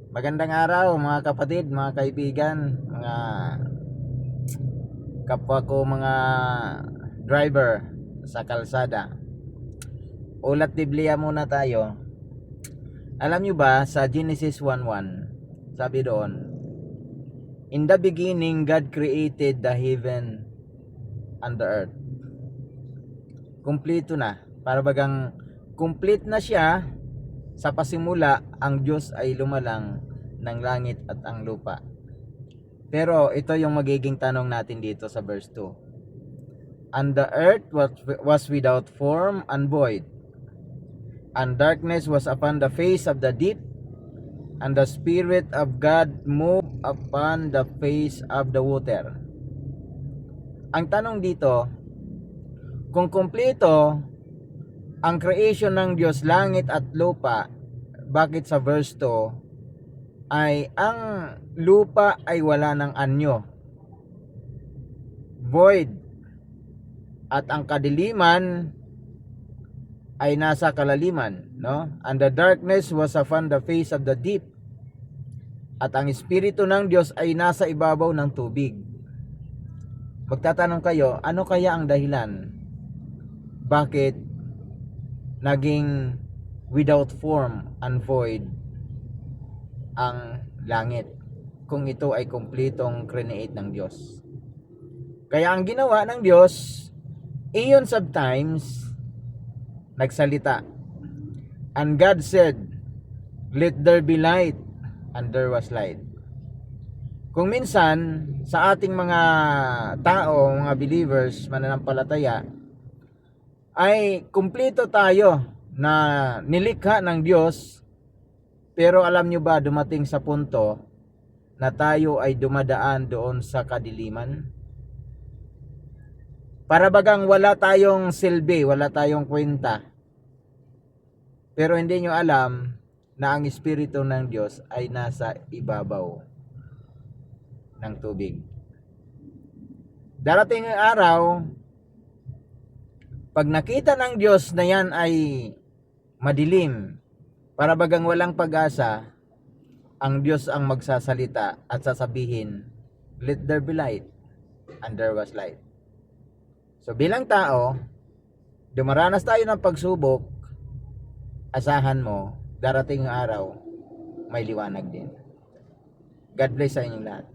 Magandang araw mga kapatid, mga kaibigan, mga kapwa ko mga driver sa kalsada. Ulat Biblia muna tayo. Alam nyo ba sa Genesis 1:1, sabi doon, "In the beginning God created the heaven and the earth." Kumpleto na. Para bagang complete na siya. Sa pasimula, ang Diyos ay lumalang ng langit at ang lupa. Pero ito yung magiging tanong natin dito sa verse 2. "And the earth was without form and void, and darkness was upon the face of the deep, and the Spirit of God moved upon the face of the water." Ang tanong dito, kung kumpleto ang creation ng Diyos, langit at lupa, bakit sa verse 2 ay ang lupa ay wala ng anyo, void, at ang kadiliman ay nasa kalaliman, no? "And the darkness was upon the face of the deep," at ang Espiritu ng Diyos ay nasa ibabaw ng tubig. Magtatanong kayo, ano kaya ang dahilan? Bakit naging without form and void ang langit kung ito ay kumpletong create ng Diyos? Kaya ang ginawa ng Diyos, eons of times, nagsalita. "And God said, let there be light, and there was light." Kung minsan sa ating mga tao, mga believers, mananampalataya, ay kumpleto tayo na nilikha ng Diyos, pero alam nyo ba, dumating sa punto na tayo ay dumadaan doon sa kadiliman? Para bagang wala tayong silbi, wala tayong kwenta. Pero hindi nyo alam na ang Espiritu ng Diyos ay nasa ibabaw ng tubig. Darating ang araw, pag nakita ng Diyos na yan ay madilim, para bagang walang pag-asa, ang Diyos ang magsasalita at sasabihin, "Let there be light," and there was light. So bilang tao, dumaranas tayo ng pagsubok, asahan mo, darating ang araw, may liwanag din. God bless sa inyong lahat.